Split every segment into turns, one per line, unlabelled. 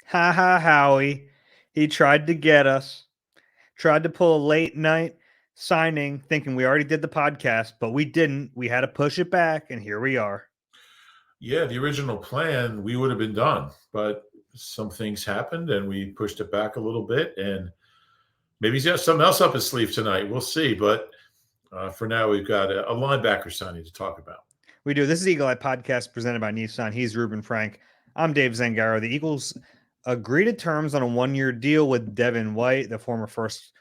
Ha ha, Howie. He tried to get us, tried to pull a late night signing thinking we already did the podcast, but we didn't. We had to push it back, and here we are.
Yeah, the original plan, we would have been done, but some things happened and we pushed it back a little bit. And maybe he's got something else up his sleeve tonight. We'll see. But for now, we've got a linebacker signing to talk about.
We do. This is Eagle Eye Podcast presented by Nissan. He's Reuben Frank. I'm Dave Zangaro. The Eagles agreed to terms on a 1-year deal with Devin White, the former first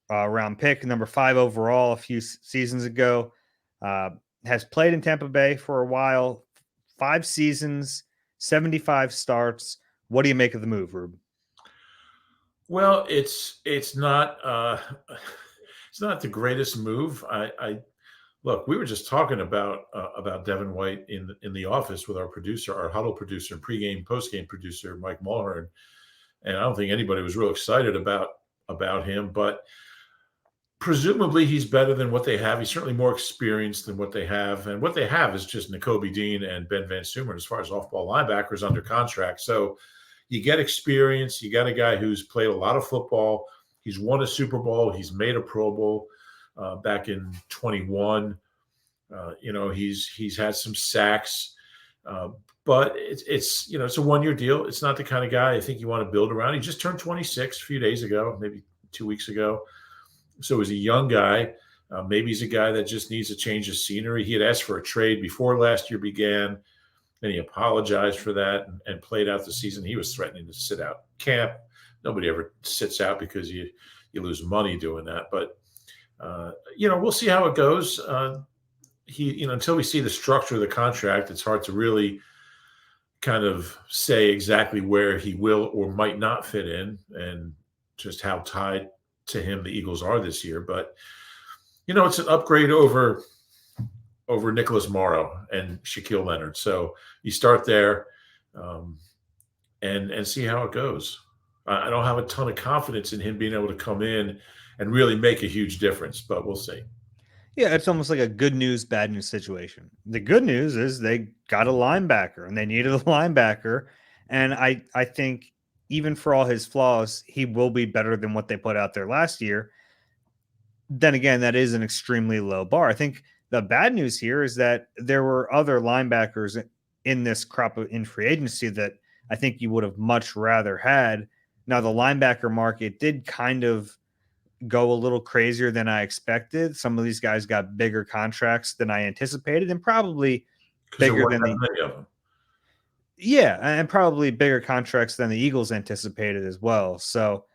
round pick, number 5 overall a few seasons ago. Has played in Tampa Bay for a while, 5 seasons, 75 starts. What do you make of the move, Rube?
Well, it's not it's not the greatest move. I look. We were just talking about Devin White in the office with our producer, our huddle producer, and pregame, postgame producer, Mike Mulhern, and I don't think anybody was real excited about him, but presumably he's better than what they have. He's certainly more experienced than what they have. And what they have is just Nakobe Dean and Ben Van Sumeren as far as off-ball linebackers under contract. So you get experience. You got a guy who's played a lot of football. He's won a Super Bowl. He's made a Pro Bowl back in 21. He's had some sacks. But it's a 1-year deal. It's not the kind of guy I think you want to build around. He just turned 26 a few days ago, maybe 2 weeks ago. So he's a young guy. Maybe he's a guy that just needs a change of scenery. He had asked for a trade before last year began, and he apologized for that and played out the season. He was threatening to sit out camp. Nobody ever sits out because you lose money doing that. But, we'll see how it goes. Until we see the structure of the contract, it's hard to really kind of say exactly where he will or might not fit in and just how tied to him the Eagles are this year. But it's an upgrade over Nicholas Morrow and Shaquille Leonard. So you start there and see how it goes. I don't have a ton of confidence in him being able to come in and really make a huge difference, but we'll see.
Yeah, it's almost like a good news, bad news situation. The good news is they got a linebacker and they needed a linebacker. And I think even for all his flaws, he will be better than what they put out there last year. Then again, that is an extremely low bar. I think the bad news here is that there were other linebackers in this crop in free agency that I think you would have much rather had. Now, the linebacker market did kind of go a little crazier than I expected. Some of these guys got bigger contracts than I anticipated, and probably bigger than
many of them.
Yeah, and probably bigger contracts than the Eagles anticipated as well. So,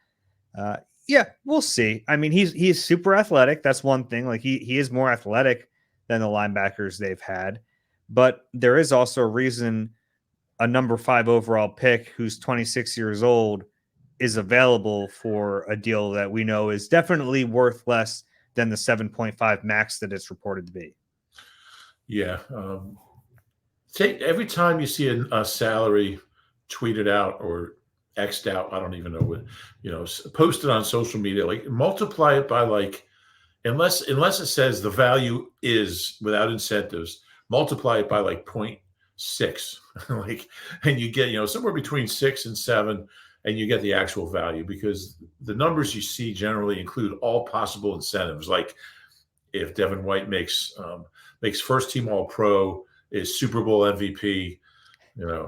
we'll see. I mean, he's super athletic. That's one thing. Like he is more athletic than the linebackers they've had, but there is also a reason a number 5 overall pick who's 26 years old is available for a deal that we know is definitely worth less than the 7.5 max that it's reported to be.
Yeah. Every time you see a salary tweeted out or X'd out, I don't even know what, posted on social media, like multiply it by unless it says the value is without incentives, multiply it by 0.6, and you get, somewhere between 6 and 7, and you get the actual value, because the numbers you see generally include all possible incentives. Like if Devin White makes first team All Pro, is Super Bowl MVP,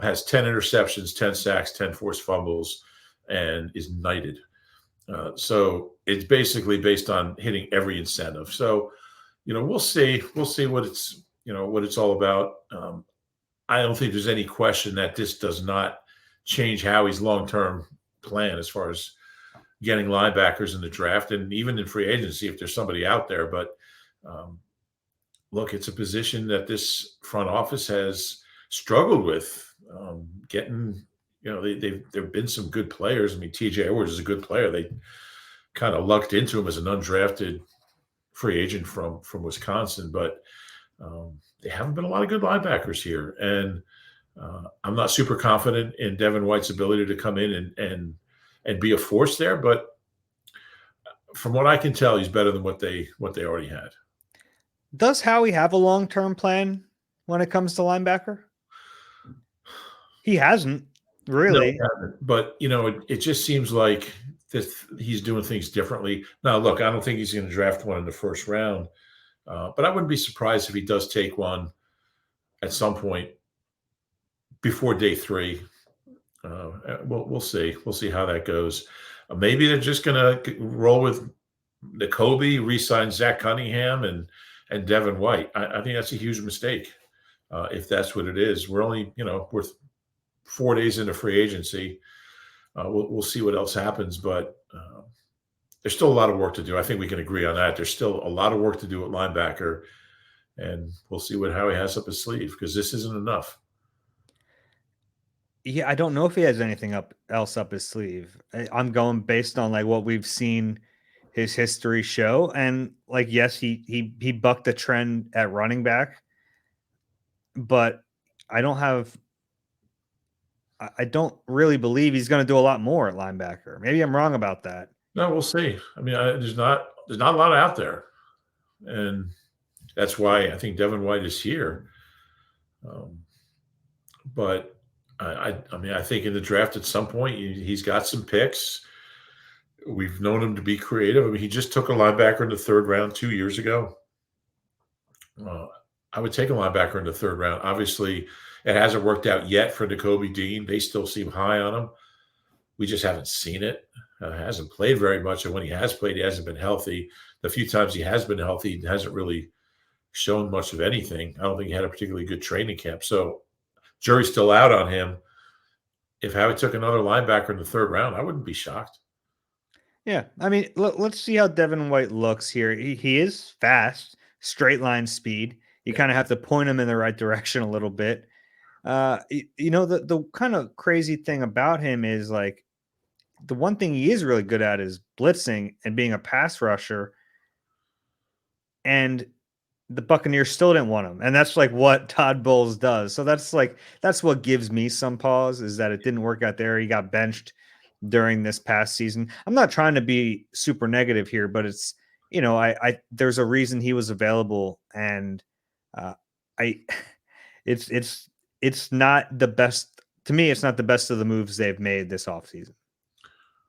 has 10 interceptions, 10 sacks, 10 forced fumbles, and is knighted. So it's basically based on hitting every incentive. So, we'll see what it's all about. I don't think there's any question that this does not change Howie's long-term plan as far as getting linebackers in the draft and even in free agency if there's somebody out there. But look, it's a position that this front office has struggled with getting. There've been some good players. I mean, TJ Edwards is a good player. They kind of lucked into him as an undrafted free agent from Wisconsin, but they haven't been a lot of good linebackers here. And I'm not super confident in Devin White's ability to come in and be a force there. But from what I can tell, he's better than what they already had.
Does Howie have a long-term plan when it comes to linebacker? He hasn't.
No,
Really?
he hasn't. But it just seems like this, he's doing things differently. Now, look, I don't think he's going to draft one in the first round, but I wouldn't be surprised if he does take one at some point before day three. We'll see. We'll see how that goes. Maybe they're just going to roll with Nakobe, re-sign Zach Cunningham and Devin White. I think that's a huge mistake if that's what it is. We're only we're 4 days into free agency. We'll see what else happens, but there's still a lot of work to do. I think we can agree on that. There's still a lot of work to do at linebacker, and we'll see how he has up his sleeve because this isn't enough.
Yeah, I don't know if he has anything else up his sleeve. I'm going based on like what we've seen his history show, and like yes, he bucked the trend at running back, but I don't have. I don't really believe he's going to do a lot more at linebacker. Maybe I'm wrong about that.
No, we'll see. I mean, there's not a lot out there, and that's why I think Devin White is here. Um, but I mean, I think in the draft at some point he's got some picks. We've known him to be creative. I mean, he just took a linebacker in the third round 2 years ago. I would take a linebacker in the third round. Obviously, it hasn't worked out yet for Nakobe Dean. They still seem high on him. We just haven't seen it. Hasn't played very much, and when he has played, he hasn't been healthy. The few times he has been healthy, he hasn't really shown much of anything. I don't think he had a particularly good training camp. So, jury's still out on him. If Howie took another linebacker in the third round, I wouldn't be shocked.
Yeah, I mean, let's see how Devin White looks here. He is fast, straight line speed. You
Yeah.
kind of have to point him in the right direction a little bit. The kind of crazy thing about him is like the one thing he is really good at is blitzing and being a pass rusher. And the Buccaneers still didn't want him. And that's like what Todd Bowles does. So that's what gives me some pause is that it didn't work out there. He got benched during this past season. I'm not trying to be super negative here, but it's I there's a reason he was available, and I it's not the best to me. It's not the best of the moves they've made this offseason.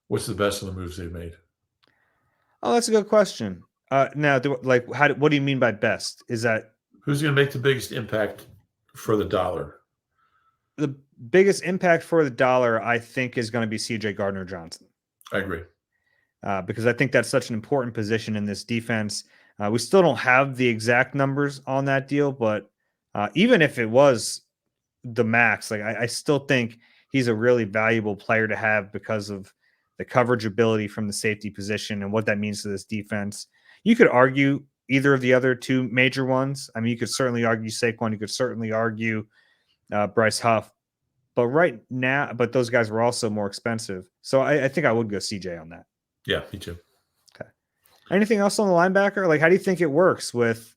What's the best of the moves they've made?
Oh, that's a good question. Now, what do you mean by best? Is that
Who's going to make the biggest impact for the dollar?
the biggest impact for the dollar? I think is going to be CJ Gardner Johnson.
I agree.
Because I think that's such an important position in this defense. We still don't have the exact numbers on that deal, but even if it was the max, like I still think he's a really valuable player to have because of the coverage ability from the safety position and what that means to this defense. You could argue either of the other two major ones. I mean, you could certainly argue Saquon. You could certainly argue Bryce Huff. But those guys were also more expensive. So I think I would go CJ on that.
Yeah, me too.
Okay. Anything else on the linebacker? Like, how do you think it works with,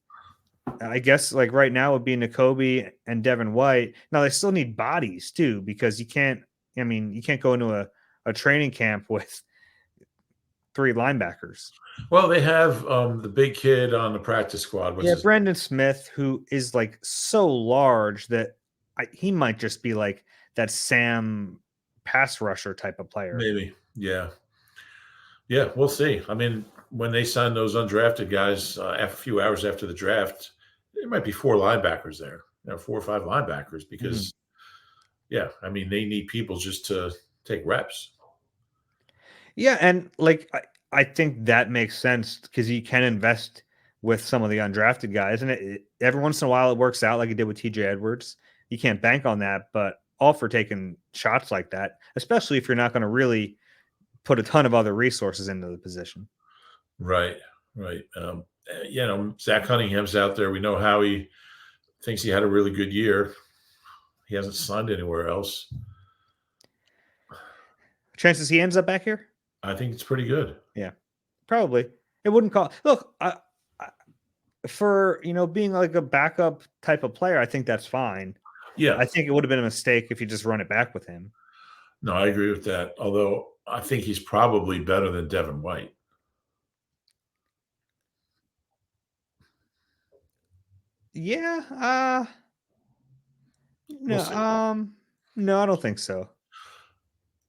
I guess, like right now would be Nakobe and Devin White. Now they still need bodies too, because you can't go into a training camp with 3 linebackers.
Well, they have the big kid on the practice squad.
Brandon Smith, who is like so large that he might just be like that Sam pass rusher type of player.
Maybe. Yeah. Yeah, we'll see. I mean, when they sign those undrafted guys a few hours after the draft, there might be 4 linebackers there, 4 or 5 linebackers because, yeah, I mean, they need people just to take reps.
Yeah, and like I think that makes sense because you can invest with some of the undrafted guys, and every once in a while it works out like it did with TJ Edwards. You can't bank on that, but all for taking shots like that, especially if you're not going to really put a ton of other resources into the position.
Right, right. Zach Cunningham's out there. We know how he thinks he had a really good year. He hasn't signed anywhere else.
Chances he ends up back here?
I think it's pretty good.
Yeah, probably. It wouldn't call. Look, for being like a backup type of player, I think that's fine.
Yeah,
I think it would have been a mistake if you just run it back with him.
No, I agree with that. Although I think he's probably better than Devin White.
Yeah.
We'll see.
No, I don't think so.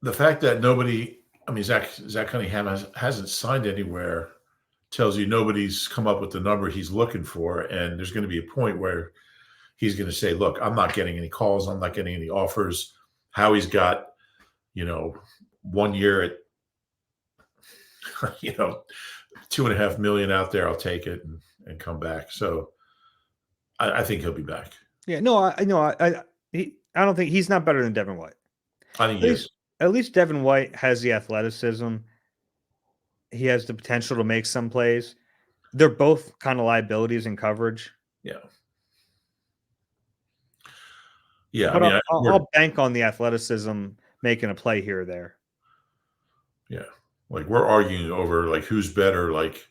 the fact that nobody, I mean, Zach Cunningham hasn't signed anywhere tells you nobody's come up with the number he's looking for. And there's going to be a point where he's going to say, look, I'm not getting any calls. I'm not getting any offers. Howie's got, 1 year at, $2.5 million out there. I'll take it and come back. So I think he'll be back.
Yeah, no, I don't think he's not better than Devin White.
I think he is.
At least Devin White has the athleticism. He has the potential to make some plays. They're both kind of liabilities in coverage.
Yeah. Yeah.
But I'll bank on the athleticism making a play here or there.
Yeah. Like we're arguing over like who's better, like,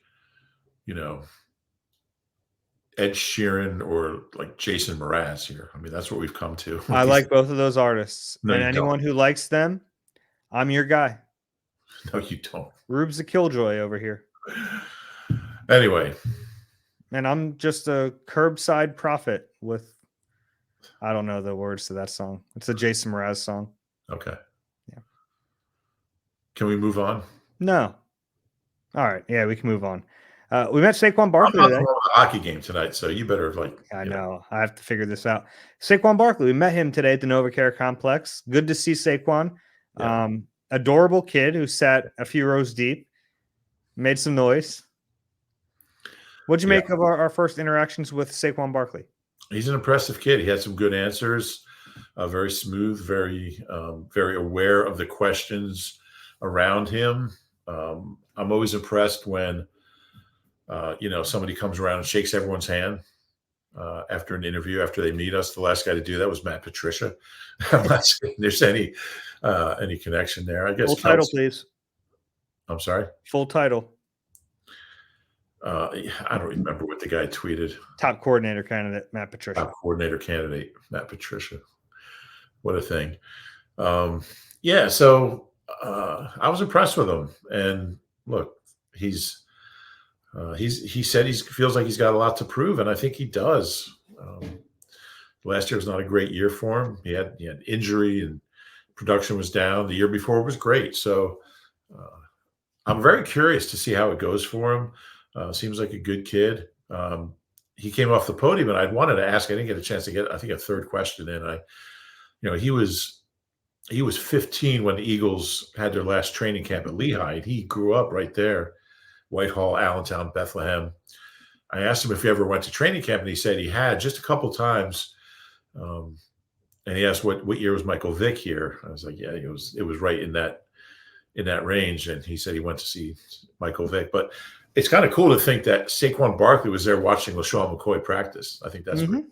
Ed Sheeran or like Jason Mraz here. I mean, that's what we've come to.
I like both of those artists.
No,
and
you
anyone
don't.
who likes them, I'm your guy.
No, you don't.
Rube's the killjoy over here.
Anyway.
And I'm just a curbside prophet with, I don't know the words to that song. It's a Jason Mraz song.
Okay.
Yeah.
Can we move on?
No. All right. Yeah, we can move on. We met Saquon Barkley today.
I'm not the hockey game tonight, so you better
I know. I have to figure this out. Saquon Barkley. We met him today at the NovaCare Complex. Good to see Saquon.
Yeah.
Adorable kid who sat a few rows deep, made some noise. What'd you make of our first interactions with Saquon Barkley?
He's an impressive kid. He had some good answers. Very smooth, very aware of the questions around him. I'm always impressed when somebody comes around and shakes everyone's hand after an interview, after they meet us. The last guy to do that was Matt Patricia. I'm not saying there's any connection there. I guess
full title, please.
I'm sorry.
Full title.
I don't remember what the guy tweeted.
Top coordinator candidate, Matt Patricia.
Top coordinator candidate, Matt Patricia. What a thing. So I was impressed with him. And look, he said he feels like he's got a lot to prove, and I think he does. Last year was not a great year for him. He had injury and production was down. The year before was great. So I'm very curious to see how it goes for him. Seems like a good kid. He came off the podium, and I wanted to ask. I didn't get a chance to get, I think, a third question in. He was 15 when the Eagles had their last training camp at Lehigh, and he grew up right there, Whitehall, Allentown, Bethlehem. I asked him if he ever went to training camp, and he said he had just a couple times. And he asked what year was Michael Vick here. I was like, yeah, it was right in that range. And he said he went to see Michael Vick. But it's kind of cool to think that Saquon Barkley was there watching LaShawn McCoy practice. I think that's
that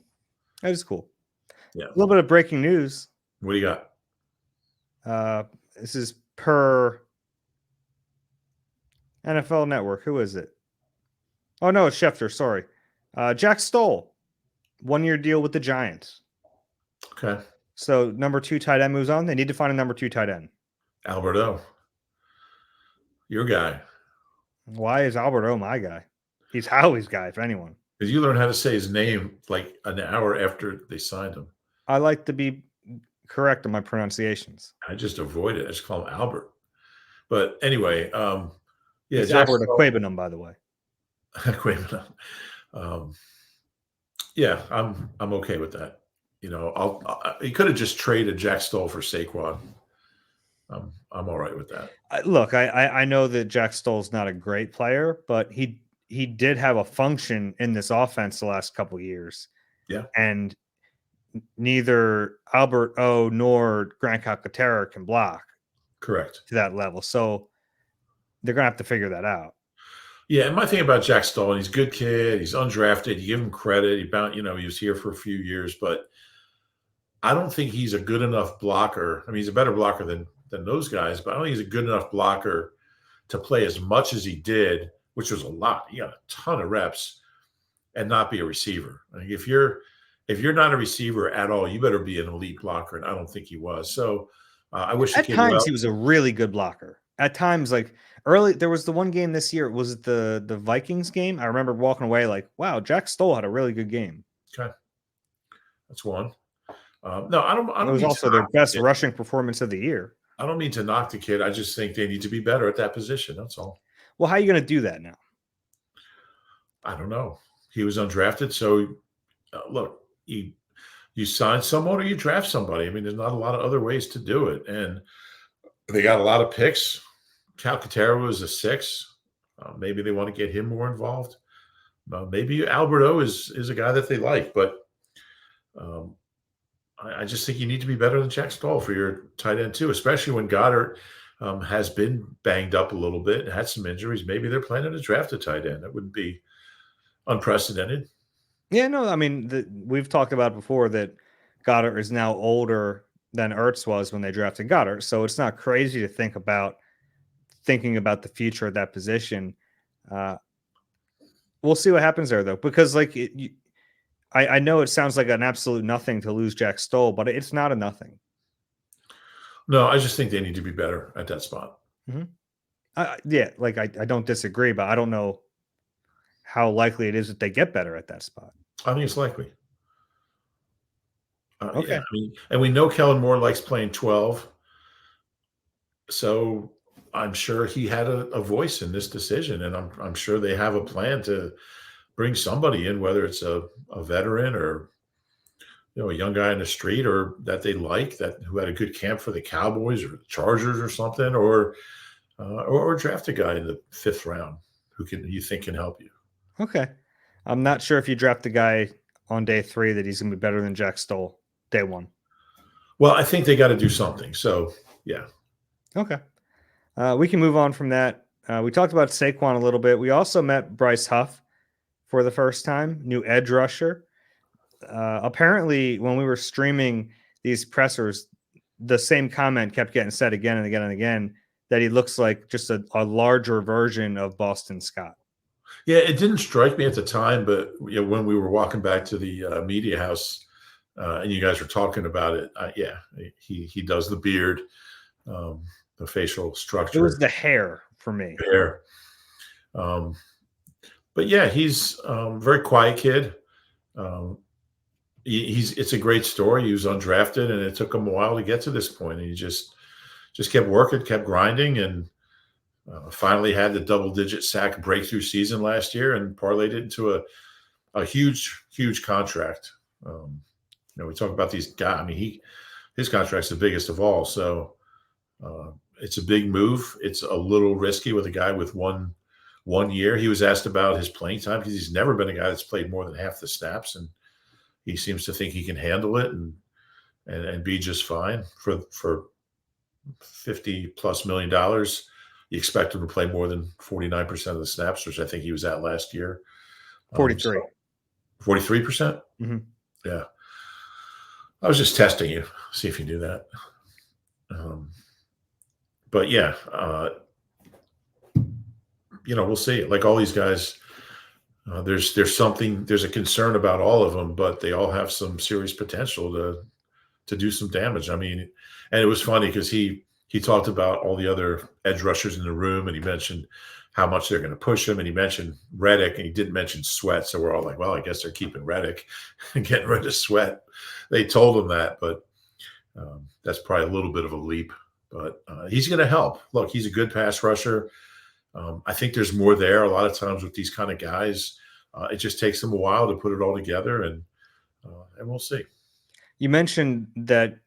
is cool.
Yeah.
A little bit of breaking news.
What do you
got? This is per NFL Network. Who is it? Oh, no, it's Schefter. Sorry. Jack Stoll. 1-year deal with the Giants.
Okay.
So number 2 tight end moves on. They need to find a number 2 tight end.
Alberto. Your guy.
Why is Alberto my guy? He's Howie's guy, if anyone.
Because you learned how to say his name like an hour after they signed him.
I like to be correct in my pronunciations.
I just avoid it. I just call him Albert. But anyway,
it's Albert Aquabenum, by the way.
Aquabenum. I'm okay with that. He could have just traded Jack Stoll for Saquon. I'm all right with that.
Look, I know that Jack Stoll's not a great player, but he did have a function in this offense the last couple of years.
Yeah.
And neither Albert O nor Grant Calcaterra can block.
Correct.
To that level. So they're going to have to figure that out.
Yeah, and my thing about Jack Stoll, he's a good kid. He's undrafted. You give him credit. He was here for a few years, but I don't think he's a good enough blocker. I mean, he's a better blocker than those guys, but I don't think he's a good enough blocker to play as much as he did, which was a lot. He got a ton of reps and not be a receiver. I think if you're not a receiver at all, you better be an elite blocker, and I don't think he was. So I wish
at times he was a really good blocker. At times, like early, there was the one game this year. Was it the Vikings game? I remember walking away like, wow, Jack Stoll had a really good game.
Okay, that's one. No, I don't.
It was also their best rushing performance of the year.
I don't mean to knock the kid. I just think they need to be better at that position. That's all.
Well, how are you going to do that now?
I don't know. He was undrafted, so look, you sign someone or you draft somebody. I mean, there's not a lot of other ways to do it, and they got a lot of picks. Calcaterra was a 6. Maybe they want to get him more involved. Maybe Alberto is a guy that they like, but um, I just think you need to be better than Jack Stoll for your tight end too, especially when Goddard has been banged up a little bit and had some injuries. Maybe they're planning to draft a tight end. That wouldn't be unprecedented.
Yeah, no, I mean, we've talked about before that Goddard is now older than Ertz was when they drafted Goddard. So it's not crazy to thinking about the future of that position. We'll see what happens there, though, because I know it sounds like an absolute nothing to lose Jack Stoll, but it's not a nothing.
No, I just think they need to be better at that spot.
Mm-hmm. Yeah, I don't disagree, but I don't know how likely it is that they get better at that spot.
I think it's likely.
Okay.
Yeah, I mean, and we know Kellen Moore likes playing 12. So I'm sure he had a voice in this decision, and I'm sure they have a plan to bring somebody in, whether it's a veteran or a young guy in the street or that they like who had a good camp for the Cowboys or the Chargers or something, or draft a guy in the 5th round who you think can help you.
Okay. I'm not sure if you draft a guy on day 3 that he's going to be better than Jack Stoll day 1.
Well, I think they got to do something. So, yeah.
Okay. We can move on from that. We talked about Saquon a little bit. We also met Bryce Huff for the first time, new edge rusher. Apparently, when we were streaming these pressers, the same comment kept getting said again and again and again, that he looks like just a larger version of Boston Scott.
Yeah, it didn't strike me at the time, but when we were walking back to the media house and you guys were talking about it, yeah, he does the beard, the facial structure.
It was the hair for me.
Hair. But yeah, he's a very quiet kid. It's a great story. He was undrafted, and it took him a while to get to this point. And he just kept working, kept grinding, and finally had the double-digit sack breakthrough season last year, and parlayed it into a huge contract. We talk about these guys. I mean, his contract's the biggest of all. So it's a big move. It's a little risky with a guy with one year. He was asked about his playing time because he's never been a guy that's played more than half the snaps, and he seems to think he can handle it and be just fine for $50+ million. You expect him to play more than 49% of the snaps, which I think he was at last year.
43.
43%?
Mm-hmm.
Yeah. I was just testing you, see if you knew that. But yeah, we'll see. Like all these guys, there's a concern about all of them, but they all have some serious potential to do some damage. I mean, and it was funny because he talked about all the other edge rushers in the room, and he mentioned how much they're going to push him, and he mentioned Reddick, and he didn't mention Sweat. So we're all like, well, I guess they're keeping Reddick and getting rid of Sweat. They told him that, but that's probably a little bit of a leap. But he's going to help. Look, he's a good pass rusher. I think there's more there. A lot of times with these kind of guys, it just takes them a while to put it all together, and we'll see.
You mentioned that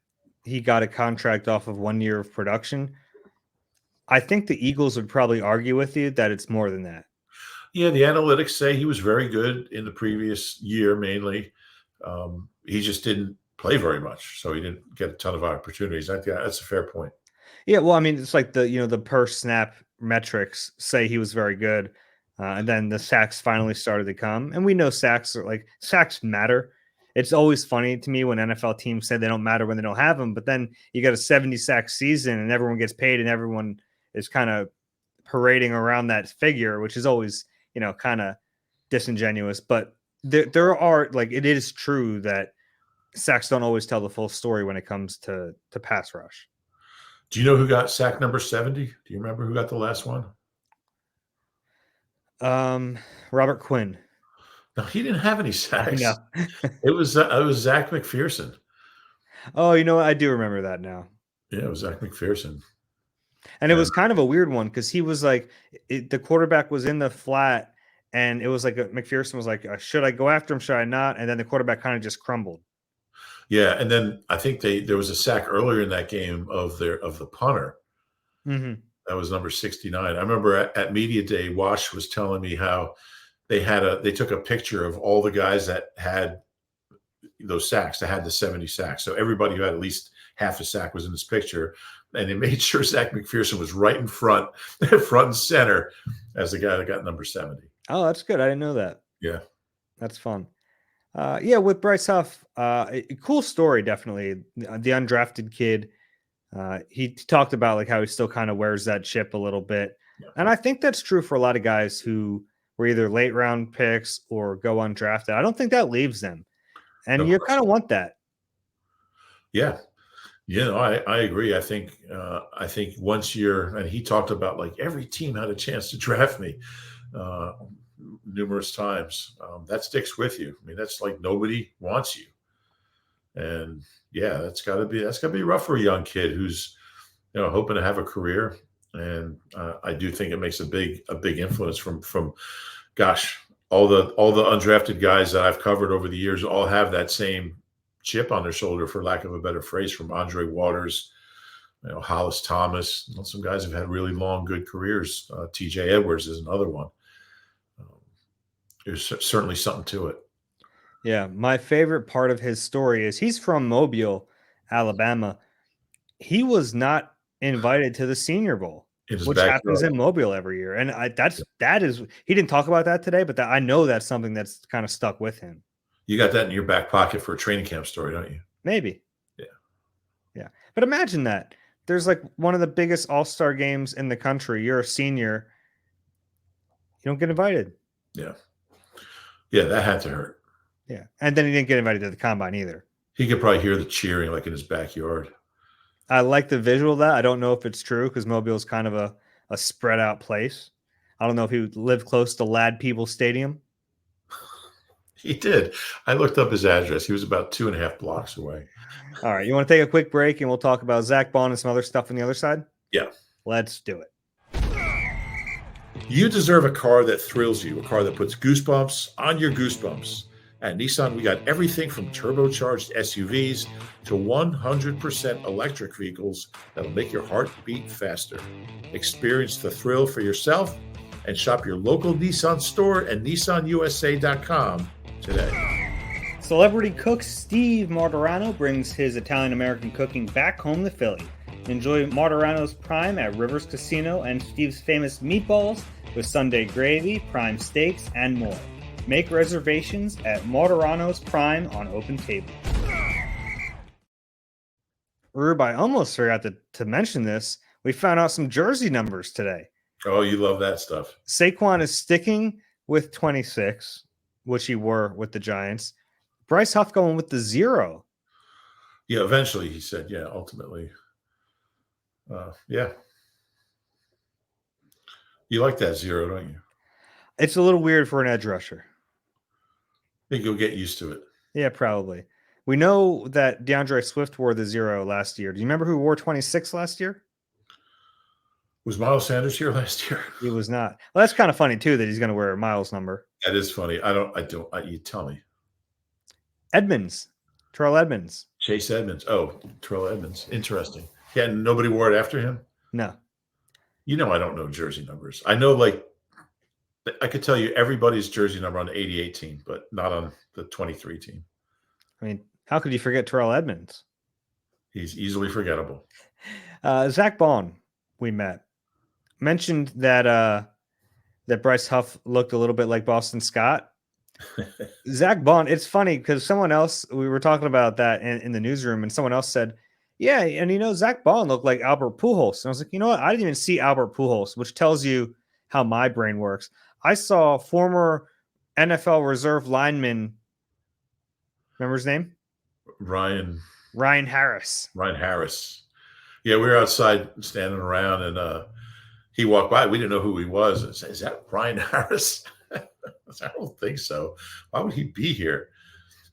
he got a contract off of 1 year of production. I think the Eagles would probably argue with you that it's more than that.
Yeah, the analytics say he was very good in the previous year, mainly. He just didn't play very much, so he didn't get a ton of opportunities. I think that's a fair point.
Yeah, well, I mean, it's like the per snap metrics say he was very good, and then the sacks finally started to come, and we know sacks matter. It's always funny to me when NFL teams say they don't matter when they don't have them, but then you got a 70 sack season and everyone gets paid and everyone is kind of parading around that figure, which is always, kind of disingenuous. But there are, it is true that sacks don't always tell the full story when it comes to pass rush.
Do you know who got sack number 70? Do you remember who got the last one?
Robert Quinn.
No, he didn't have any sacks.
I know.
It was Zach McPherson.
Oh, I do remember that now.
Yeah, it was Zach McPherson.
And it was kind of a weird one because he was like, the quarterback was in the flat, and it was like McPherson was like, should I go after him? Should I not? And then the quarterback kind of just crumbled.
Yeah, and then I think there was a sack earlier in that game of the punter.
Mm-hmm.
That was number 69. I remember at media day, Wash was telling me how they took a picture of all the guys that had those sacks, that had the 70 sacks. So everybody who had at least half a sack was in this picture, and they made sure Zach McPherson was right in front, front and center, as the guy that got number 70.
Oh, that's good. I didn't know that.
Yeah,
that's fun. Yeah, with Bryce Huff, a cool story, definitely. The undrafted kid. He talked about like how he still kind of wears that chip a little bit.
yeah.
And I think that's true for a lot of guys who were either late round picks or go undrafted. I don't think that leaves them. And
No
you
question.
kind of want that.
Yeah. I agree. I think once and he talked about like every team had a chance to draft me numerous times. That sticks with you. I mean, that's like nobody wants you. And yeah, that's gotta be rough for a young kid who's, hoping to have a career. And I do think it makes a big influence from gosh, all the undrafted guys that I've covered over the years all have that same chip on their shoulder, for lack of a better phrase, from Andre Waters, Hollis Thomas. Some guys have had really long, good careers. TJ Edwards is another one. There's certainly something to it.
Yeah, my favorite part of his story is he's from Mobile, Alabama. He was not invited to the Senior Bowl, which happens in Mobile every year. And that is he didn't talk about that today, but I know that's something that's kind of stuck with him.
You got that in your back pocket for a training camp story, don't you?
Maybe.
Yeah.
Yeah. But imagine that. There's like one of the biggest all-star games in the country. You're a senior. You don't get invited.
Yeah. Yeah, that had to hurt.
Yeah. And then he didn't get invited to the combine either.
He could probably hear the cheering like in his backyard.
I like the visual of that. I don't know if it's true because Mobile is kind of a spread out place. I don't know if he lived close to Lad Peoples Stadium.
He did. I looked up his address. He was about 2.5 blocks away.
All right. You want to take a quick break and we'll talk about Zack Baun and some other stuff on the other side?
Yeah.
Let's do it.
You deserve a car that thrills you, a car that puts goosebumps on your goosebumps. At Nissan, we got everything from turbocharged SUVs to 100% electric vehicles that'll make your heart beat faster. Experience the thrill for yourself and shop your local Nissan store at nissanusa.com today.
Celebrity cook Steve Martorano brings his Italian-American cooking back home to Philly. Enjoy Martorano's Prime at Rivers Casino and Steve's famous meatballs with Sunday gravy, prime steaks, and more. Make reservations at Martorano's Prime on Open Table. Rube, I almost forgot to mention this. We found out some jersey numbers today.
Oh, you love that stuff.
Saquon is sticking with 26, which he wore with the Giants. Bryce Huff going with the 0.
Yeah, eventually, he said, yeah, ultimately. Yeah. You like that 0, don't you?
It's a little weird for an edge rusher.
I think you'll get used to it.
Yeah, probably. We know that DeAndre Swift wore the 0 last year. Do you remember who wore 26 last year?
Was Miles Sanders here last year?
He was not. Well, that's kind of funny too that he's going to wear a Miles number.
That is funny. You tell me.
Edmonds, Terrell Edmonds.
Chase Edmonds. Oh, Terrell Edmonds. Interesting. Yeah, nobody wore it after him?
No.
I don't know jersey numbers. I know, I could tell you everybody's jersey number on the 88 team, but not on the 23 team.
I mean, how could you forget Terrell Edmonds?
He's easily forgettable.
Zack Baun, we met, mentioned that Bryce Huff looked a little bit like Boston Scott. Zack Baun, it's funny because someone else, we were talking about that in the newsroom, and someone else said, yeah, and Zack Baun looked like Albert Pujols. And I was like, you know what? I didn't even see Albert Pujols, which tells you how my brain works. I saw former NFL reserve lineman, remember his name?
Ryan
Harris.
Ryan Harris. Yeah, we were outside standing around, and he walked by. We didn't know who he was. And said, is that Ryan Harris? I don't think so. Why would he be here?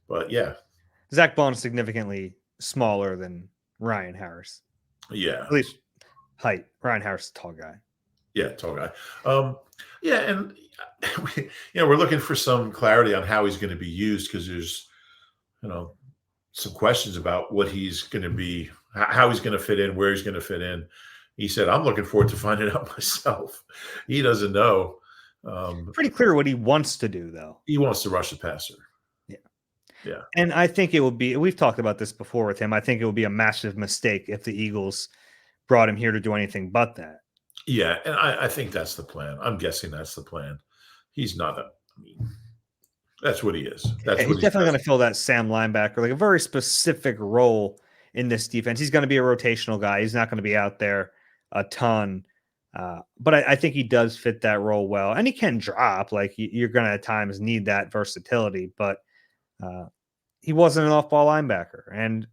But yeah.
Zack Baun is significantly smaller than Ryan Harris.
Yeah.
At least height. Ryan Harris is a tall guy.
Yeah, tall guy. Yeah, and we're looking for some clarity on how he's going to be used because there's, some questions about what he's going to be, how he's going to fit in, where he's going to fit in. He said, "I'm looking forward to finding out myself." He doesn't know.
Pretty clear what he wants to do, though.
He wants to rush the passer.
Yeah.
Yeah.
And I think it would be, we've talked about this before with him. I think it would be a massive mistake if the Eagles brought him here to do anything but that.
Yeah. And I think that's the plan. I'm guessing that's the plan. He's not that's what he is. That's
Yeah,
what
he's definitely going to fill that Sam linebacker, like a very specific role in this defense. He's going to be a rotational guy. He's not going to be out there a ton. But I think he does fit that role well. And he can drop. Like, you're going to at times need that versatility. But he wasn't an off-ball linebacker. And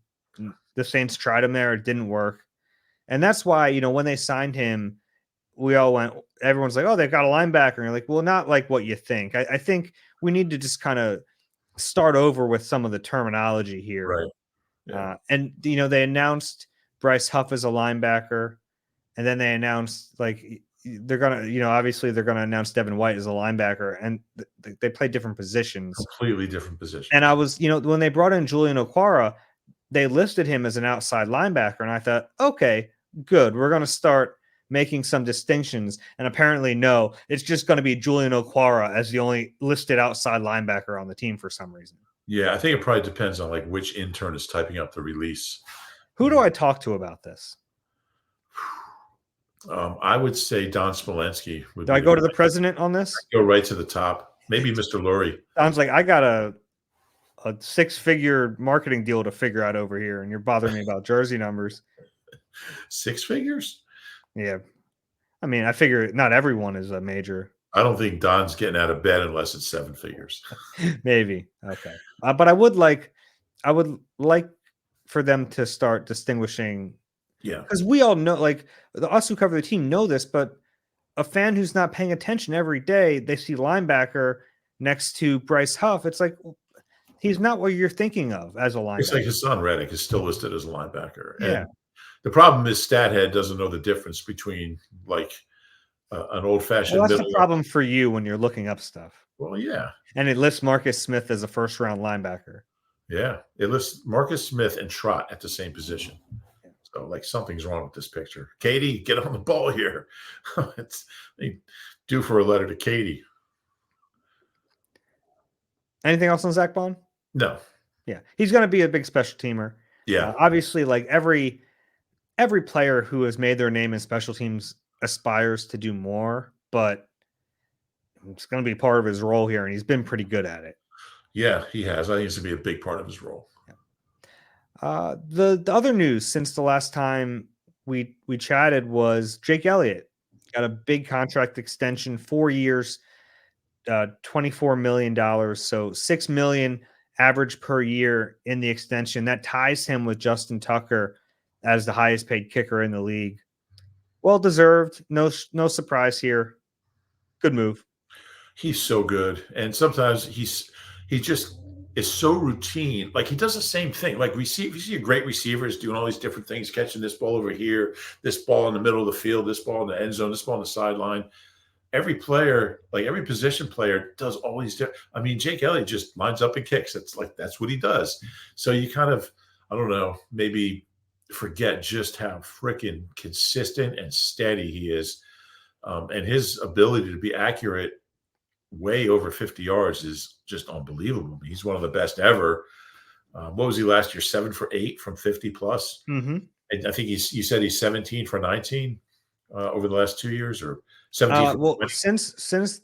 the Saints tried him there. It didn't work. And that's why, when they signed him, everyone's like, oh, they've got a linebacker. And you're like, well, not like what you think. I think we need to just kind of start over with some of the terminology here.
Right. Yeah.
And, they announced Bryce Huff as a linebacker. And then they announced, like, they're going to, obviously they're going to announce Devin White as a linebacker. And they play different positions.
Completely different positions.
And I was, when they brought in Julian Okwara, they listed him as an outside linebacker. And I thought, okay, good. We're going to start making some distinctions. And apparently, no, it's just going to be Julian Okwara as the only listed outside linebacker on the team for some reason.
Yeah, I think it probably depends on like which intern is typing up the release.
Who do I talk to about this?
I would say Don Smolensky.
Do I go to the president on this?
Go right to the top. Maybe Mr. Lurie.
Sounds like I got a 6-figure marketing deal to figure out over here, and you're bothering me about jersey numbers.
6 figures?
Yeah. I mean, I figure not everyone is a major.
I don't think Don's getting out of bed unless it's 7 figures.
Maybe. Okay. But I would like for them to start distinguishing.
Yeah.
Because we all know, like, us who cover the team know this, but a fan who's not paying attention every day, they see linebacker next to Bryce Huff. It's like, he's not what you're thinking of as a linebacker.
It's like Hassan Reddick is still listed as a linebacker.
Yeah.
And the problem is Stathead doesn't know the difference between like an old-fashioned.
Well, that's the problem for you when you're looking up stuff.
Well, yeah.
And it lists Marcus Smith as a first-round linebacker.
Yeah. It lists Marcus Smith and Trott at the same position. So, like, something's wrong with this picture. Katie, get on the ball here. It's due for a letter to Katie.
Anything else on Zack Baun?
No.
Yeah. He's going to be a big special teamer.
Yeah.
Obviously, like, every player who has made their name in special teams aspires to do more, but it's going to be part of his role here, and he's been pretty good at it.
Yeah, he has. I think it's going to be a big part of his role.
The other news since the last time we chatted was Jake Elliott got a big contract extension, 4 years, $24 million. So $6 million average per year in the extension. That ties him with Justin Tucker as the highest paid kicker in the league. Well deserved. No surprise here. Good move.
He's so good. And sometimes he just is so routine. Like, he does the same thing. Like, you see a great receiver is doing all these different things, catching this ball over here, this ball in the middle of the field, this ball in the end zone, this ball on the sideline. Every player, like every position player, does all these different. I mean, Jake Elliott just lines up and kicks. It's like, that's what he does. So you kind of, I don't know, maybe forget just how freaking consistent and steady he is. And his ability to be accurate way over 50 yards is just unbelievable. He's one of the best ever. What was he last year? 7 for 8 from 50 plus.
Mm-hmm.
And I think you said he's 17 for 19 over the last 2 years, or 17.
Well, since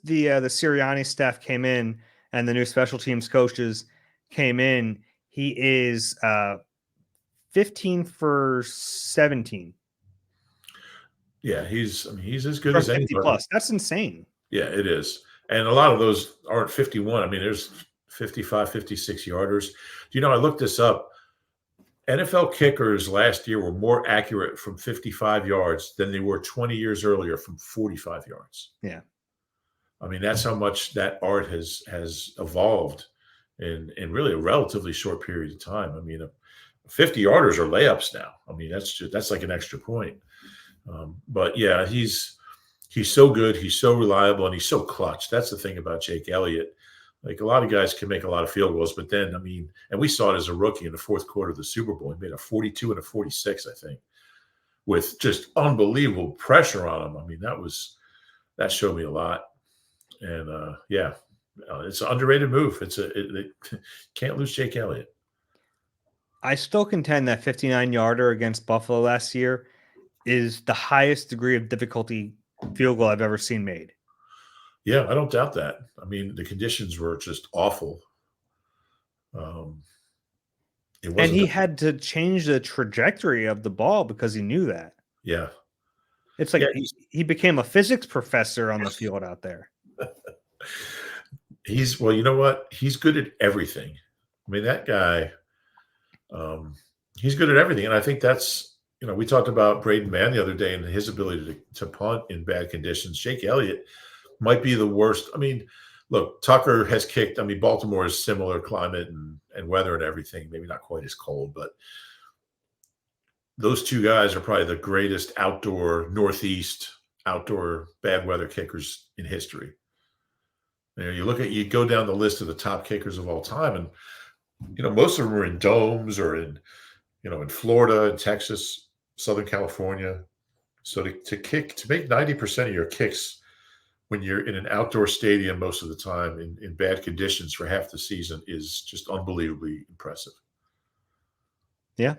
the Sirianni staff came in and the new special teams coaches came in, he is 15 for 17.
Yeah, he's as good as anybody.
Plus. That's insane.
Yeah, it is. And a lot of those aren't 51. I mean, there's 55, 56 yarders. I looked this up. NFL kickers last year were more accurate from 55 yards than they were 20 years earlier from 45 yards.
Yeah.
I mean, that's how much that art has evolved in really a relatively short period of time. I mean, 50-yarders are layups now. I mean, that's like an extra point. But yeah, he's so good. He's so reliable, and he's so clutch. That's the thing about Jake Elliott. Like, a lot of guys can make a lot of field goals, but then, I mean, and we saw it as a rookie in the fourth quarter of the Super Bowl. He made a 42 and a 46, I think, with just unbelievable pressure on him. I mean, that showed me a lot. And yeah, it's an underrated move. Can't lose Jake Elliott.
I still contend that 59-yarder against Buffalo last year is the highest degree of difficulty field goal I've ever seen made.
Yeah, I don't doubt that. I mean, the conditions were just awful.
And he had to change the trajectory of the ball because he knew that.
Yeah.
It's like he became a physics professor on the field out there.
Well, you know what? He's good at everything. I mean, that guy, he's good at everything. And I think that's, we talked about Braden Mann the other day and his ability to punt in bad conditions. Jake Elliott might be the worst. I mean, look, Tucker has kicked. I mean, Baltimore is similar climate and weather and everything. Maybe not quite as cold, but those two guys are probably the greatest Northeast outdoor bad weather kickers in history. You go down the list of the top kickers of all time, and most of them are in domes or in Florida, in Texas, Southern California. So to make 90% of your kicks when you're in an outdoor stadium most of the time in bad conditions for half the season is just unbelievably impressive.
Yeah.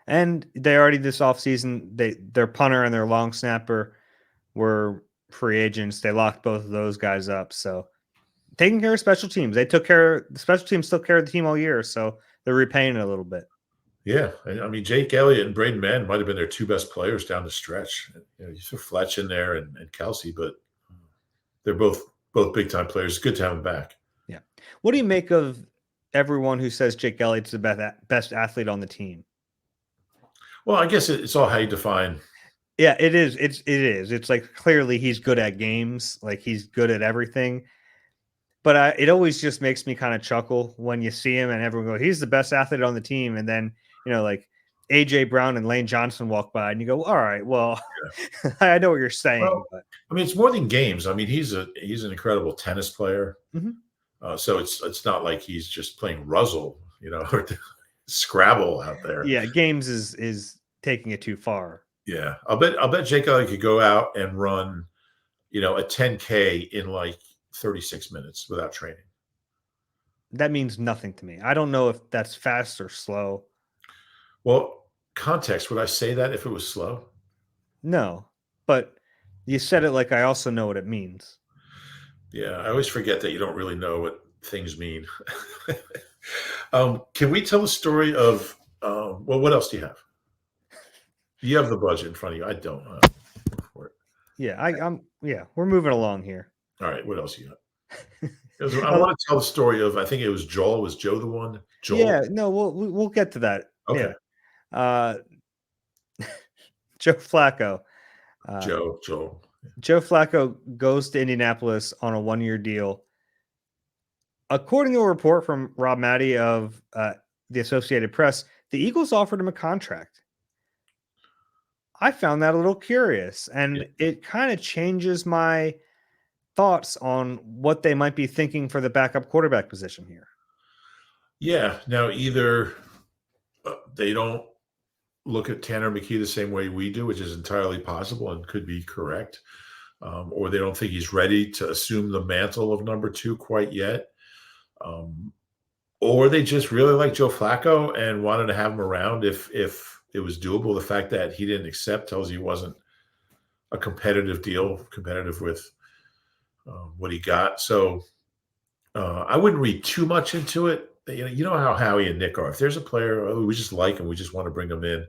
And they already this offseason, their punter and their long snapper were free agents. They locked both of those guys up. So taking care of special teams. The special teams took care of the team all year. So they're repaying it a little bit.
Yeah. I mean, Jake Elliott and Braden Mann might have been their two best players down the stretch. You threw Fletch in there and Kelsey, but they're both big time players. It's good to have them back.
Yeah. What do you make of everyone who says Jake Elliott's the best athlete on the team?
Well, I guess it's all how you define.
Yeah, it is. It is. It's like clearly he's good at games. Like he's good at everything. But it always just makes me kind of chuckle when you see him and everyone go, he's the best athlete on the team. And then, like AJ Brown and Lane Johnson walk by and you go, all right, well, yeah. I know what you're saying.
Well,
but
I mean, it's more than games. I mean, he's an incredible tennis player.
Mm-hmm.
So it's not like he's just playing Ruzzle, or Scrabble out there.
Yeah, games is taking it too far.
Yeah, I'll bet Jake Elliott could go out and run, a 10K in like 36 minutes without training.
That means nothing to me. I don't know if that's fast or slow.
Well, context, would I say that if it was slow?
No, but you said it like I also know what it means.
Yeah, I always forget that you don't really know what things mean. Can we tell the story of, what else do you have? You have the budget in front of you. I don't. For it.
Yeah, we're moving along here.
All right, what else you got? I want to tell the story of, I think it was Joel. Was Joe the one? Joel?
Yeah, no, we'll get to that.
Okay.
Yeah. Joe Flacco.
Joe
Flacco goes to Indianapolis on a 1-year deal. According to a report from Rob Mattey of the Associated Press, the Eagles offered him a contract. I found that a little curious, and it kind of changes my thoughts on what they might be thinking for the backup quarterback position here.
Yeah. Now, either they don't look at Tanner McKee the same way we do, which is entirely possible and could be correct, or they don't think he's ready to assume the mantle of number 2 quite yet, or they just really like Joe Flacco and wanted to have him around if it was doable. The fact that he didn't accept tells you it wasn't a competitive deal, competitive with what he got. So I wouldn't read too much into it. You know how Howie and Nick are. If there's a player we just like him, we just want to bring him in.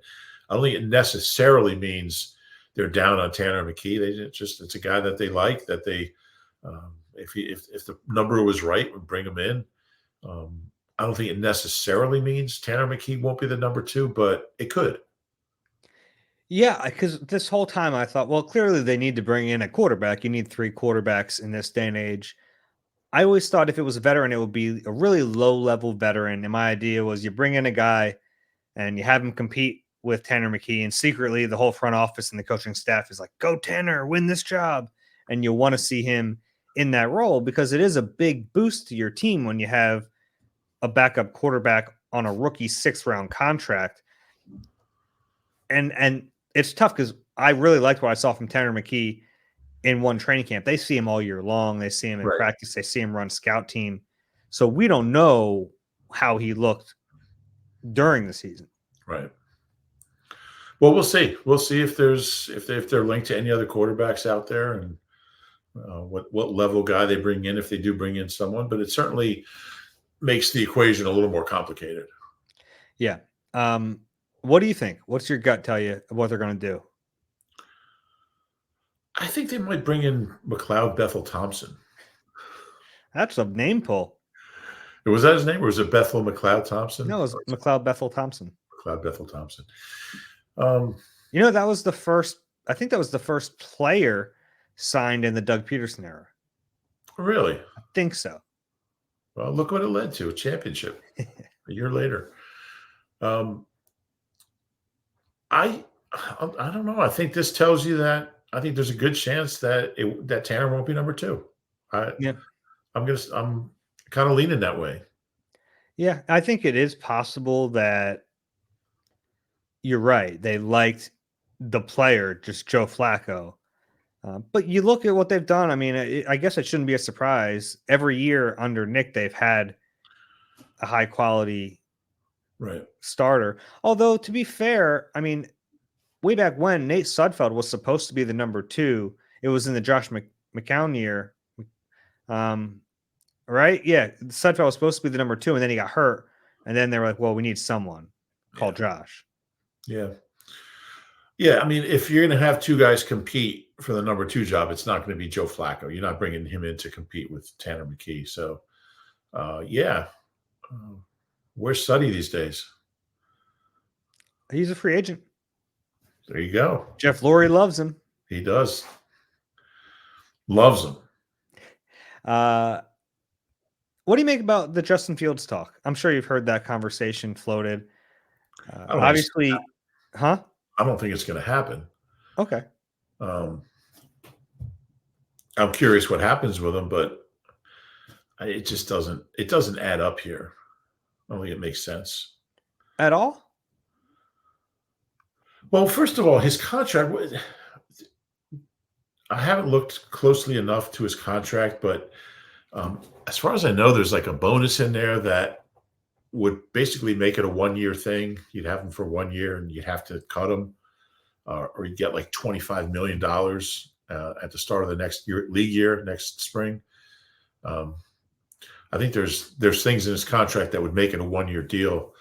I don't think it necessarily means they're down on Tanner McKee. It's a guy that they like. That they if the number was right, would bring him in. I don't think it necessarily means Tanner McKee won't be the number 2, but it could.
Yeah, because this whole time I thought, well, clearly they need to bring in a quarterback. You need 3 quarterbacks in this day and age. I always thought if it was a veteran, it would be a really low-level veteran. And my idea was you bring in a guy and you have him compete with Tanner McKee, and secretly the whole front office and the coaching staff is like, go Tanner, win this job. And you'll want to see him in that role because it is a big boost to your team when you have a backup quarterback on a rookie 6th-round contract. And it's tough because I really liked what I saw from Tanner McKee in one training camp. They see him all year long. They see him in practice. They see him run scout team. So we don't know how he looked during the season.
Right. Well, we'll see. We'll see if they're linked to any other quarterbacks out there, and what level guy they bring in, if they do bring in someone. But it certainly makes the equation a little more complicated.
Yeah. What do you think? What's your gut tell you what they're going to do?
I think they might bring in McLeod Bethel Thompson.
That's a name pull.
Was that his name, or was it Bethel McLeod Thompson?
No, it was McLeod Bethel Thompson.
McLeod Bethel Thompson.
That was the first. I think that was the first player signed in the Doug Peterson era.
Really?
I think so.
Well, look what it led to, a championship a year later. I don't know. I think this tells you that I think there's a good chance that that Tanner won't be number 2. I'm kind of leaning that way.
Yeah, I think it is possible that you're right. They liked the player, just Joe Flacco. But you look at what they've done. I mean, I guess it shouldn't be a surprise. Every year under Nick, they've had a high quality starter. Although, to be fair, I mean, way back when, Nate Sudfeld was supposed to be the number 2. It was in the Josh McCown year. Right? Yeah. Sudfeld was supposed to be the number 2, and then he got hurt. And then they were like, well, we need someone. Call Josh.
Yeah. Yeah. I mean, if you're going to have 2 guys compete for the number 2 job, it's not going to be Joe Flacco. You're not bringing him in to compete with Tanner McKee. So, where's Suddy these days?
He's a free agent.
There you go.
Jeff Lurie loves him.
He does. Loves him.
What do you make about the Justin Fields talk? I'm sure you've heard that conversation floated. Obviously, huh?
I don't think it's going to happen.
Okay.
I'm curious what happens with him, but it just doesn't add up here. I don't think it makes sense.
At all?
Well, first of all, his contract, I haven't looked closely enough to his contract, but as far as I know, there's like a bonus in there that would basically make it a 1-year thing. You'd have him for 1 year and you'd have to cut him, or you'd get like $25 million at the start of the next league year, next spring. I think there's things in his contract that would make it a 1-year deal.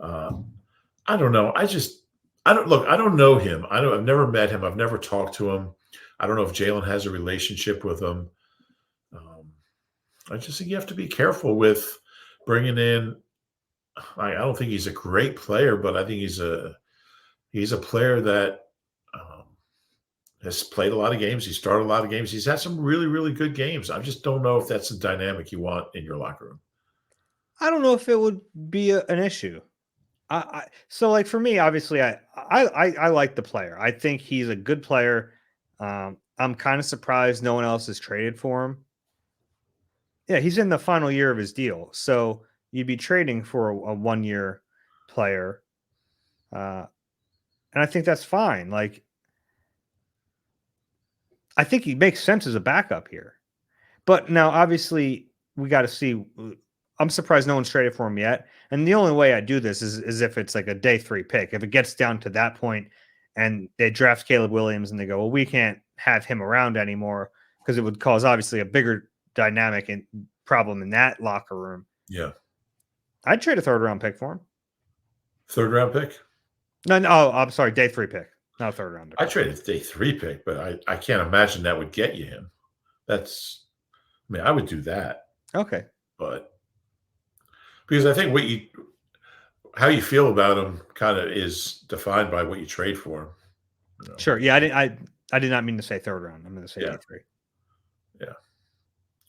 I don't know. I don't know him. I've never met him. I've never talked to him. I don't know if Jalen has a relationship with him. I just think you have to be careful with bringing in. I don't think he's a great player, but I think he's a player that has played a lot of games. He started a lot of games. He's had some really, really good games. I just don't know if that's the dynamic you want in your locker room.
I don't know if it would be an issue. So like for me, obviously, I like the player. I think he's a good player. I'm kind of surprised no one else has traded for him. Yeah, he's in the final year of his deal, so you'd be trading for a 1-year player, and I think that's fine. Like, I think he makes sense as a backup here, but now obviously we got to see. I'm surprised no one's traded for him yet. And the only way I do this is if it's like a day 3 pick. If it gets down to that point and they draft Caleb Williams and they go, well, we can't have him around anymore because it would cause obviously a bigger dynamic and problem in that locker room.
Yeah.
I'd trade a 3rd-round pick for him.
3rd-round pick?
No, I'm sorry. Day 3 pick, not a 3rd-round pick.
I traded a day 3 pick, but I can't imagine that would get you him. I would do that.
Okay.
But because I think how you feel about him kind of is defined by what you trade for him. You know?
Sure. Yeah, I did not mean to say 3rd round. I'm going to say day 3.
Yeah.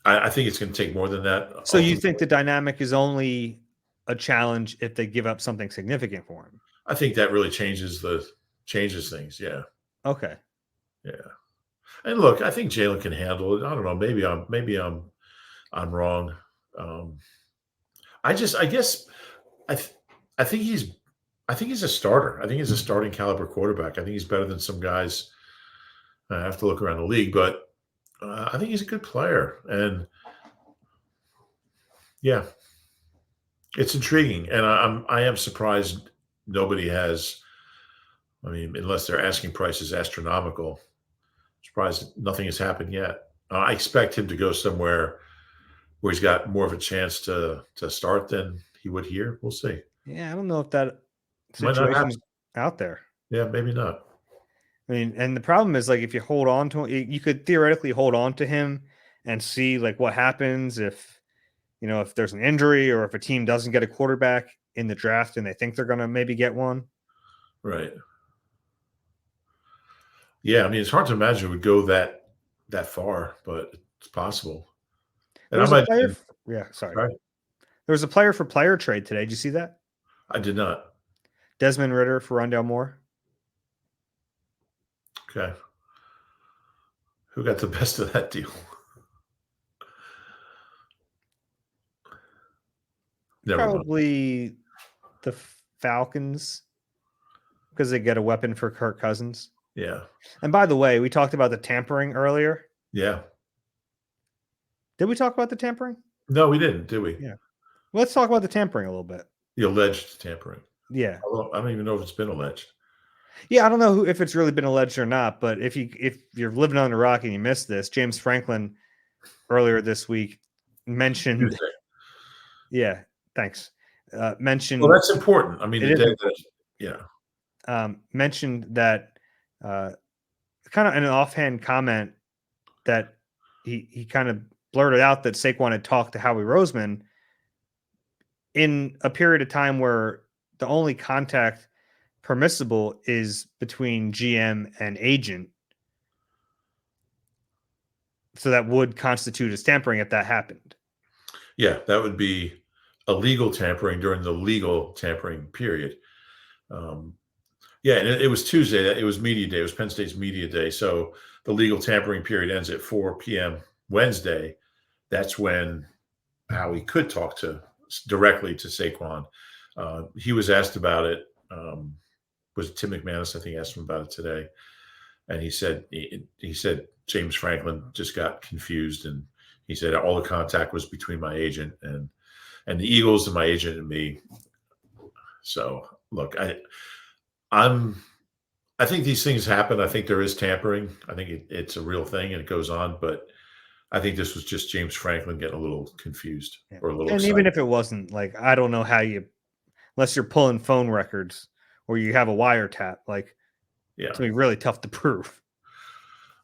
I think it's going to take more than that.
So you think the dynamic is only a challenge if they give up something significant for him.
I think that really changes things. Yeah.
Okay.
Yeah. And look, I think Jalen can handle it. I don't know. Maybe I'm wrong. Um, I guess I th- I think he's a starter. I think he's a starting caliber quarterback. I think he's better than some guys. I have to look around the league, but I think he's a good player. And yeah, it's intriguing. And I am surprised nobody has. I mean, unless their asking price is astronomical, surprised nothing has happened yet. I expect him to go somewhere where he's got more of a chance to start than he would here. We'll see.
Yeah, I don't know if that
Might not happen.
situation's out there.
Yeah, maybe not.
I mean, and the problem is, like, if you hold on to him, you could theoretically hold on to him and see like what happens if, if there's an injury or if a team doesn't get a quarterback in the draft and they think they're going to maybe get one.
Right. Yeah, I mean, it's hard to imagine it would go that far, but it's possible. And
There was a player. Yeah, sorry.
Right.
There was a player for player trade today. Did you see that?
I did not.
Desmond Ridder for Rondale Moore.
Okay. Who got the best of that deal? Never mind.
Probably the Falcons because they get a weapon for Kirk Cousins.
Yeah.
And by the way, we talked about the tampering earlier.
Yeah.
Did we talk about the tampering?
No, we didn't, did we?
Yeah. Let's talk about the tampering a little bit.
The alleged tampering.
Yeah.
I don't even know if it's been alleged.
Yeah, I don't know if it's really been alleged or not, but if you're living on a rock and you missed this, James Franklin earlier this week mentioned.
Tuesday.
Yeah, thanks. Mentioned.
Well, that's important. I mean,
mentioned that kind of an offhand comment that he kind of blurted out that Saquon had talked to Howie Roseman in a period of time where the only contact permissible is between GM and agent. So that would constitute as tampering if that happened.
Yeah, that would be illegal tampering during the legal tampering period. Yeah, and it was Tuesday. It was media day. It was Penn State's media day. So the legal tampering period ends at 4 p.m. Wednesday. That's when Howie could talk directly to Saquon. He was asked about it. Was Tim McManus, I think, asked him about it today, and he said James Franklin just got confused, and he said all the contact was between my agent and the Eagles and my agent and me. So look, I think these things happen. I think there is tampering. I think it's a real thing and it goes on, but I think this was just James Franklin getting a little confused or a little
and
excited.
Even if it wasn't, like, I don't know how unless you're pulling phone records or you have a wiretap, like,
yeah,
it's going to be really tough to prove.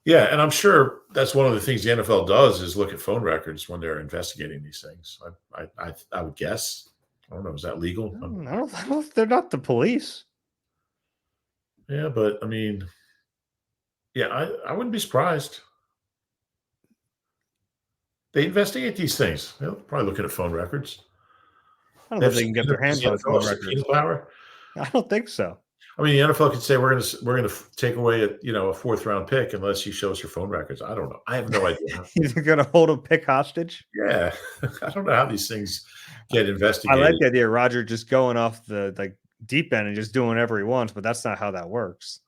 Yeah, and I'm sure that's one of the things the NFL does is look at phone records when they're investigating these things. I would guess. I don't know. Is that legal?
I don't, they're not the police.
Yeah, but I mean, yeah, I wouldn't be surprised. They investigate these things. They're probably looking at phone records.
I don't know if they can get their hands on phone records.
Power?
I don't think so.
I mean, the NFL could say we're going to take away a fourth round pick unless you show us your phone records. I don't know. I have no idea.
He's going to hold a pick hostage.
Yeah, I don't know how these things get investigated.
I like the idea of Roger just going off the deep end and just doing whatever he wants, but that's not how that works.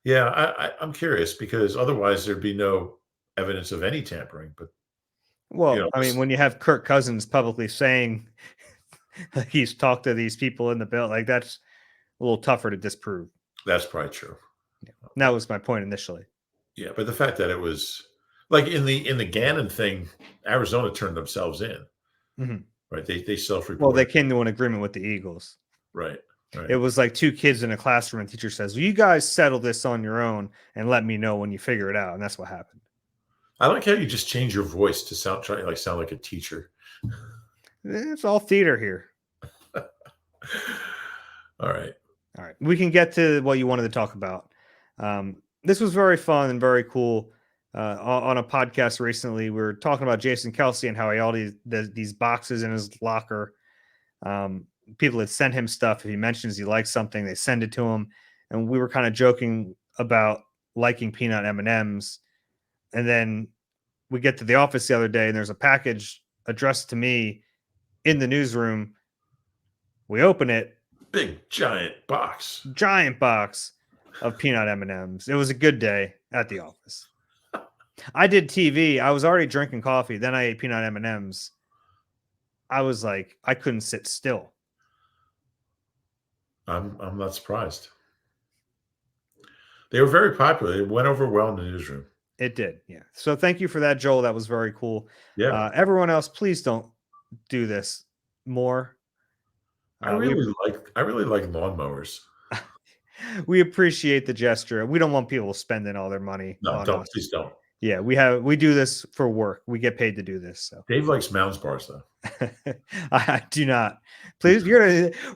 Yeah, I'm curious because otherwise there'd be no evidence of any tampering. But
I mean, when you have Kirk Cousins publicly saying he's talked to these people in the bill, like, that's a little tougher to disprove.
That's probably true.
Yeah. That was my point initially.
Yeah, but the fact that it was like in the Gannon thing, Arizona turned themselves in.
Mm-hmm.
Right? They self-reported.
Well, they came to an agreement with the Eagles.
Right.
It was like two kids in a classroom, and the teacher says, well, you guys settle this on your own and let me know when you figure it out. And that's what happened. I
like how you just change your voice to sound like a teacher.
It's all theater here.
All right.
We can get to what you wanted to talk about. This was very fun and very cool. On a podcast recently, we were talking about Jason Kelce and how he all these boxes in his locker. People that send him stuff. If he mentions he likes something, they send it to him. And we were kind of joking about liking peanut M&Ms. And then we get to the office the other day and there's a package addressed to me in the newsroom. We open it.
Big giant box
Of peanut M&Ms. It was a good day at the office. I did TV. I was already drinking coffee. Then I ate peanut M&Ms. I was like, I couldn't sit still.
I'm not surprised. They were very popular. It went over well in the newsroom.
It did, yeah. So thank you for that, Joel. That was very cool.
Yeah.
Everyone else, please don't do this more.
I really like lawnmowers.
We appreciate the gesture. We don't want people spending all their money on us.
Please don't.
Yeah, we do this for work. We get paid to do this. So
Dave likes Mounds bars though.
I do not. Please,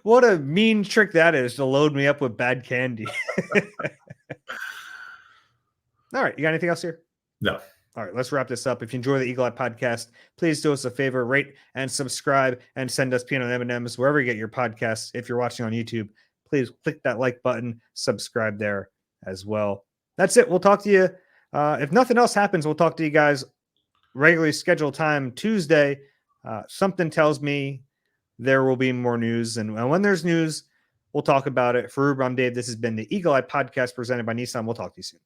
what a mean trick that is to load me up with bad candy. All right, you got anything else here?
No.
All right, let's wrap this up. If you enjoy the Eagle Eye podcast, please do us a favor, rate and subscribe, and send us peanut M&Ms wherever you get your podcasts. If you're watching on YouTube, please click that like button, subscribe there as well. That's it. We'll talk to you. If nothing else happens, we'll talk to you guys regularly scheduled time Tuesday. Something tells me there will be more news, and when there's news, we'll talk about it. For Reuben, I'm Dave. This has been the Eagle Eye podcast presented by Nissan. We'll talk to you soon.